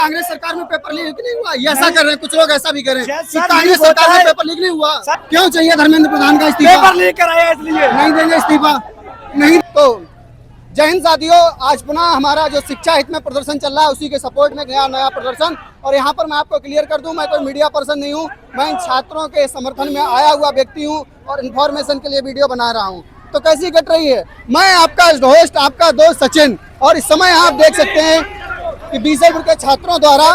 कांग्रेस सरकार में paper leak नहीं हुआ, ये ऐसा कर रहे हैं कुछ लोग, ऐसा भी करें कि कांग्रेस सरकार में पेपर लीक नहीं हुआ। क्यों चाहिए धर्मेंद्र प्रधान का इस्तीफा? पेपर लीक कराया इसलिए नहीं देंगे इस्तीफा, नहीं। तो जय हिंद साथियों, आज पुनः हमारा जो शिक्षा हित में प्रदर्शन चल रहा है उसी के सपोर्ट में नया प्रदर्शन। और यहाँ पर मैं आपको क्लियर कर दूं, मैं कोई मीडिया पर्सन नहीं हूँ, मैं इन छात्रों के समर्थन में आया हुआ व्यक्ति हूँ और इन्फॉर्मेशन के लिए वीडियो बना रहा हूँ। तो कैसी कट रही है, मैं आपका होस्ट, आपका दोस्त सचिन। और इस समय आप देख सकते हैं कि बीसलपुर के छात्रों द्वारा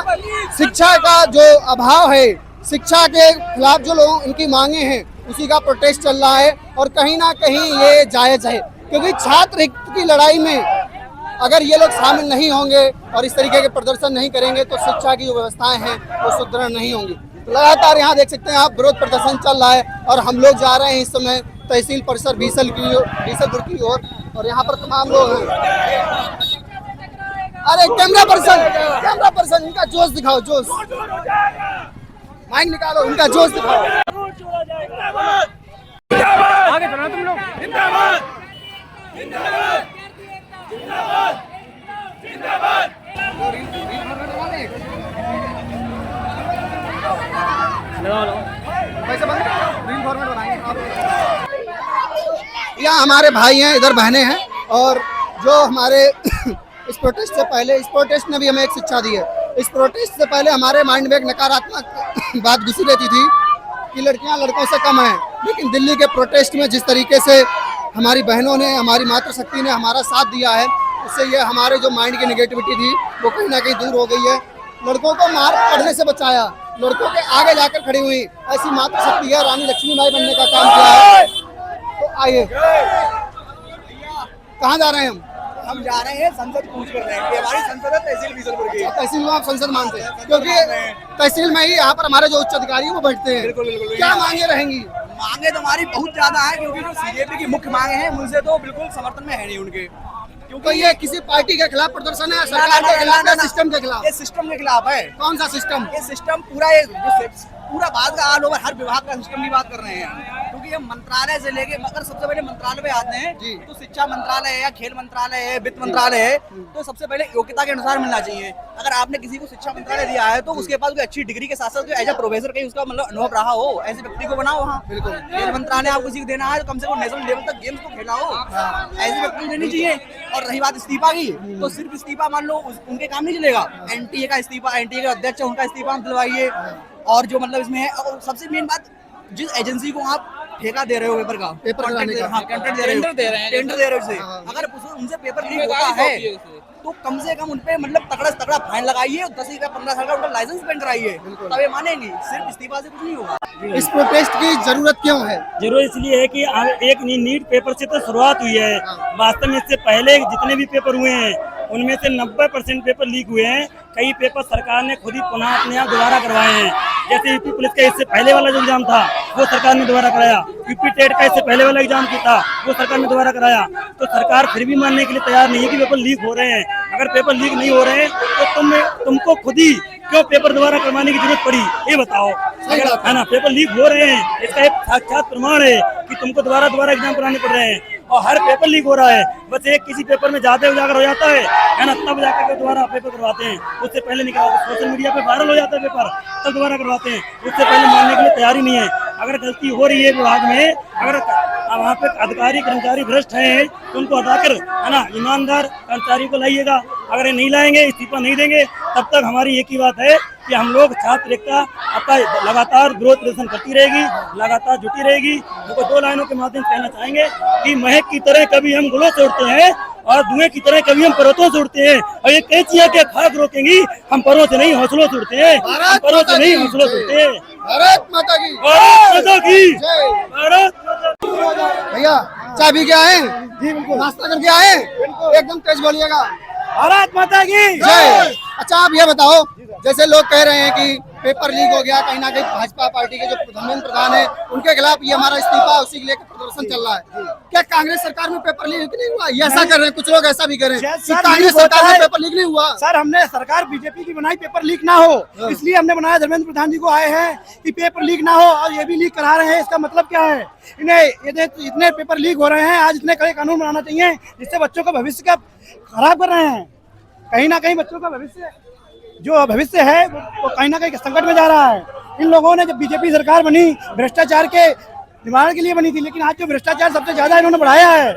शिक्षा का जो अभाव है, शिक्षा के खिलाफ जो लोग इनकी मांगे हैं उसी का प्रोटेस्ट चल रहा है। और कहीं ना कहीं ये जायज़ है, क्योंकि छात्र हित की लड़ाई में अगर ये लोग शामिल नहीं होंगे और इस तरीके के प्रदर्शन नहीं करेंगे तो शिक्षा की जो व्यवस्थाएं हैं वो सुदृढ़ नहीं होंगी। तो लगातार यहाँ देख सकते हैं आप, विरोध प्रदर्शन चल रहा है और हम लोग जा रहे हैं इस समय तहसील परिसर बीसलपुर की ओर। और यहाँ पर तमाम लोग हैं। अरे कैमरा पर्सन इनका जोश दिखाओ, जोश, माइक निकालो, इनका जोश दिखाओ। आगे चलो तुम लोग। जिंदाबाद जिंदाबाद जिंदाबाद जिंदाबाद। यहाँ हमारे भाई हैं, इधर बहनें हैं। और जो हमारे इस प्रोटेस्ट से पहले, इस प्रोटेस्ट ने भी हमें एक शिक्षा दी है। इस प्रोटेस्ट से पहले हमारे माइंड में एक नकारात्मक बात घुसी रहती थी कि लड़कियां लड़कों से कम हैं, लेकिन दिल्ली के प्रोटेस्ट में जिस तरीके से हमारी बहनों ने, हमारी मातृशक्ति ने हमारा साथ दिया है, उससे ये हमारे जो माइंड की नेगेटिविटी थी वो कहीं ना कहीं दूर हो गई है। लड़कों को मार पढ़ने से बचाया, लड़कों के आगे जाकर खड़ी हुई ऐसी मातृशक्ति है, रानी लक्ष्मीबाई बनने का काम किया है। तो आइए, कहाँ जा रहे हैं हम जा रहे हैं संसद कूच कर रहे हैं कि हमारी संसद है तहसील बीसलपुर की। तहसील में आप संसद मानते हैं, क्योंकि तहसील में ही यहाँ पर हमारे जो उच्च अधिकारी हैं वो बैठते हैं। बिल्कुल। क्या मांगे रहेंगी? मांगे तो हमारी बहुत ज्यादा है, क्योंकि जो सीजेपी की मुख्य मांगे हैं उनसे तो बिल्कुल समर्थन में है नहीं उनके। क्योंकि ये किसी पार्टी के खिलाफ प्रदर्शन है, सरकार के खिलाफ, सिस्टम के खिलाफ? ये सिस्टम के खिलाफ है। कौन सा सिस्टम? ये सिस्टम पूरा बात का ऑल ओवर हर विभाग का सिस्टम की बात कर रहे हैं। क्योंकि ये मंत्रालय से लेके, अगर सबसे पहले मंत्रालय पे आते हैं तो शिक्षा मंत्रालय है या खेल मंत्रालय है, वित्त मंत्रालय है, तो सबसे पहले योग्यता के अनुसार मिलना चाहिए। अगर आपने किसी को शिक्षा मंत्रालय दिया है तो उसके पास कोई अच्छी डिग्री के साथ साथ एज ए प्रोफेसर कहीं उसका मतलब अनुभव रहा हो, ऐसे व्यक्ति को बनाओ वहाँ। बिल्कुल। खेल मंत्रालय आपको किसी को देना है तो कम से कम नेशनल लेवल तक गेम्स को खेला हो, ऐसे व्यक्ति को देनी चाहिए। और रही बात इस्तीफा की, तो सिर्फ इस्तीफा मान लो उनके काम नहीं चलेगा। एनटीए का इस्तीफा, एनटीए के अध्यक्ष उनका इस्तीफा दिलवाइए। और जो मतलब इसमें है, और सबसे मेन बात, जिस एजेंसी को आप ठेका दे रहे हो पेपर का, टेंडर दे रहे हो उसे, अगर उनसे पेपर लीक होता है तो कम से कम उनपे मतलब तगड़ा फाइन लगाइए, 10 या 15 साल का उनका लाइसेंस पेंड कराइए, तब ये मानेंगे। सिर्फ इस्तीफा से कुछ नहीं होगा। इस प्रोटेस्ट की जरूरत क्यों है? जरूरत इसलिए है कि एक नीट पेपर से तो शुरुआत हुई है। वास्तव में इससे पहले जितने भी पेपर हुए हैं उनमें से 90% पेपर लीक हुए हैं। कई पेपर सरकार ने खुद ही पुनः अपने आप दोबारा करवाए हैं। जैसे यूपी पुलिस का इससे पहले वाला जो एग्जाम था वो सरकार ने दोबारा कराया, यूपी टेट का इससे पहले वाला एग्जाम की था वो सरकार ने दोबारा कराया। तो सरकार फिर भी मानने के लिए तैयार नहीं है कि पेपर लीक हो रहे हैं। अगर पेपर लीक नहीं हो रहे हैं तो तुमको खुद ही क्यों पेपर दोबारा करवाने की जरूरत पड़ी, ये बताओ। अगर है ना, पेपर लीक हो रहे हैं इसका एक साक्षात प्रमाण है कि तुमको दोबारा एग्जाम कराने पड़ रहे हैं। और हर पेपर लीक हो रहा है, बस एक किसी पेपर में ज्यादा उजागर हो जाता है ना, तब जाकर के दोबारा पेपर करवाते हैं। उससे पहले नहीं करवाते, सोशल मीडिया पे वायरल हो जाता है पेपर, तब दोबारा करवाते हैं। उससे पहले मानने के लिए तैयार ही नहीं है। अगर गलती हो रही है विभाग में, अगर वहाँ पे अधिकारी कर्मचारी भ्रष्ट हैं तो उनको हटाकर, है ना, ईमानदार कर्मचारी को लाइएगा। अगर ये नहीं लाएंगे, इस्तीफा नहीं देंगे, तब तक हमारी एक ही बात है कि हम लोग छात्र एकता अपना लगातार विरोध प्रदर्शन करती रहेगी, लगातार जुटी रहेगी। उनको 2 लाइनों के माध्यम से कहना चाहेंगे कि महक की तरह कभी हम गुलों से उड़ते हैं और धुएं की तरह कभी हम पर्वतों से उड़ते हैं। और ये कैचियां के खाक रोकेंगी, हम पर्वतों से नहीं हौसलों से उड़ते हैं, पर्वतों से नहीं हौसलों से उड़ते हैं। भारत माता की, भारत माता की, भारत माता की। भैया चाय पी के आए? जी बिल्कुल। नाश्ता करके आए? एकदम तेज बोलिएगा। भारत माता की जय। अच्छा आप ये बताओ, जैसे लोग कह रहे हैं कि पेपर लीक हो गया, कहीं ना कहीं भाजपा पार्टी के जो धर्मेंद्र प्रधान है उनके खिलाफ ये हमारा इस्तीफा, उसी के लेकर प्रदर्शन चल रहा है। क्या कांग्रेस सरकार में पेपर लीक नहीं हुआ? ये ऐसा कर रहे हैं कुछ लोग, ऐसा भी करें कि कांग्रेस सरकार में पेपर लीक नहीं हुआ। सर, हमने सरकार बीजेपी की बनाई पेपर लीक ना हो, इसलिए हमने बनाया। धर्मेंद्र प्रधान जी को आए हैं कि पेपर लीक ना हो, और ये भी लीक करा रहे हैं। इसका मतलब क्या है? इतने पेपर लीक हो रहे हैं, आज इतने कड़े कानून बनाना चाहिए जिससे बच्चों का भविष्य का खराब कर रहे हैं। कहीं ना कहीं बच्चों का भविष्य जो भविष्य है वो कहीं ना कहीं संकट में जा रहा है। इन लोगों ने जब बीजेपी सरकार बनी भ्रष्टाचार के निवारण के लिए बनी थी, लेकिन आज जो भ्रष्टाचार सबसे ज्यादा इन्होंने बढ़ाया है।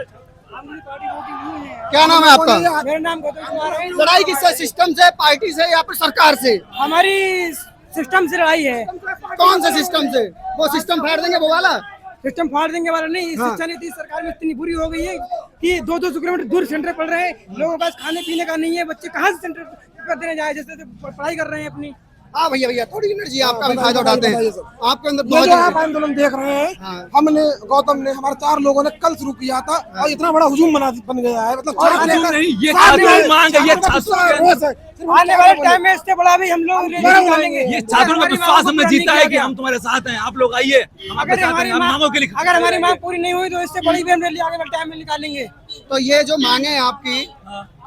क्या नाम है आपका? मेरा नाम गौतम कुमार है। लड़ाई किससे, सिस्टम से, पार्टी से या फिर सरकार से? हमारी सिस्टम से लड़ाई है। कौन से सिस्टम से? वो सिस्टम फाड़ देंगे वो वाला? सिस्टम फाड़ देंगे वाला नहीं। हाँ। शिक्षा नीति सरकार में इतनी बुरी हो गई है कि 200 किलोमीटर दूर सेंटर पढ़ रहे हैं, लोगों के पास खाने पीने का नहीं है, बच्चे कहाँ से सेंटर पर देने जाए, जैसे पढ़ाई कर रहे हैं अपनी। हाँ भैया भैया, थोड़ी एनर्जी आपका भी फायदा उठाते हैं। आपके अंदर ये बहुत जो आप आंदोलन देख रहे हैं, हाँ। हमने गौतम ने हमारे 4 लोगों ने कल शुरू किया था और इतना बड़ा हुजूम बन गया है। मतलब ये मांग है, ये आने वाले टाइम में इससे बड़ा भी हम लोग निकालेंगे। ये छात्रों का विश्वास हमने जीता है कि हम तुम्हारे साथ हैं, आप लोग आइए, हम आपके साथ हैं, हम मांगों के लिए। अगर हमारी मांग पूरी नहीं हुई तो इससे बड़ी भी हम रैली आगे वाले टाइम में निकालेंगे। तो ये जो मांगे हैं आपकी,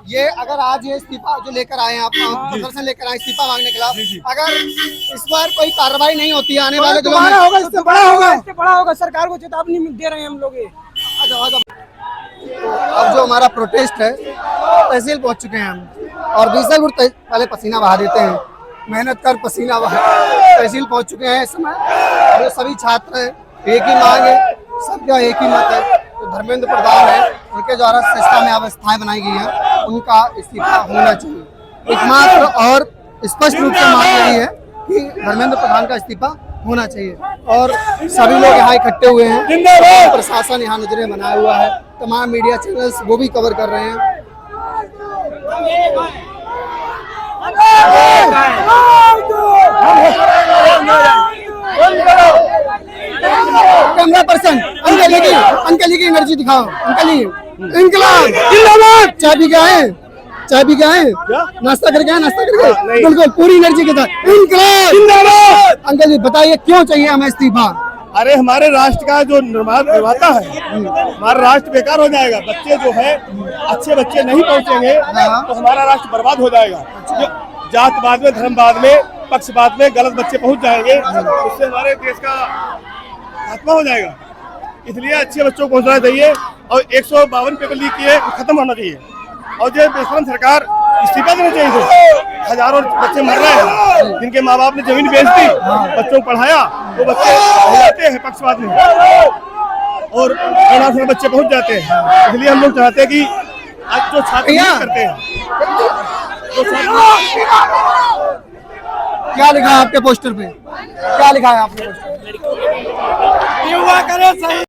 ये अगर आज ये इस्तीफा जो लेकर आए हैं आप, प्रदर्शन लेकर आए इस्तीफा मांगने के खिलाफ, अगर इस पर कोई कार्रवाई नहीं होती आने वाले दिनों में, होगा, इससे बड़ा होगा, इससे बड़ा होगा। सरकार को चेतावनी दे रहे हैं हम लोग। अब जो हमारा प्रोटेस्ट है, तहसील पहुंच चुके हैं हम, और बीसलपुर पहले पसीना बहा देते हैं, मेहनत कर पसीना बहा। तहसील पहुंच चुके हैं इस समय, और सभी छात्र हैं, एक ही मांग है, सबका एक ही मत है। तो धर्मेंद्र प्रधान है, उनके द्वारा संस्था में अवस्थाएं बनाई गई है, उनका इस्तीफा होना चाहिए। एकमात्र और स्पष्ट रूप से मांग रही है कि धर्मेंद्र प्रधान का इस्तीफा होना चाहिए। और सभी लोग यहाँ इकट्ठे हुए हैं, प्रशासन यहाँ नजरें बनाया हुआ है, तमाम मीडिया चैनल्स वो भी कवर कर रहे हैं। कैमरा पर्सन अंकल की एनर्जी दिखाओ। अंकल इंकलाब, चाय पी के आए? चाय पी के आए? नाश्ता करके आए? नाश्ता करके बिल्कुल पूरी एनर्जी के साथ इंकलाब। अंकल जी बताइए क्यों चाहिए हमें इस्तीफा? अरे हमारे राष्ट्र का जो निर्माता है, हमारा राष्ट्र बेकार हो जाएगा। बच्चे जो है अच्छे बच्चे नहीं पहुंचेंगे तो हमारा राष्ट्र बर्बाद हो जाएगा। जातवाद में, धर्मवाद में, पक्षपात में गलत बच्चे पहुंच जाएंगे, उससे हमारे देश का खात्मा हो जाएगा। इसलिए अच्छे बच्चों को पहुंचना चाहिए और 152 पेपर लीक किए खत्म होना चाहिए। और जो बेशरम सरकार इस्तीफा देना चाहिए थे। हजारों बच्चे मर रहे हैं, जिनके माँ बाप ने जमीन बेच दी, बच्चों को पढ़ाया, वो बच्चे जाते हैं पक्षपात में और अनाथ बच्चे पहुंच जाते हैं। इसलिए हम लोग चाहते हैं कि आज जो छात्र करते हैं, क्या लिखा है आपके पोस्टर पे? क्या लिखा है आपने पोस्टर? युवा करे सही।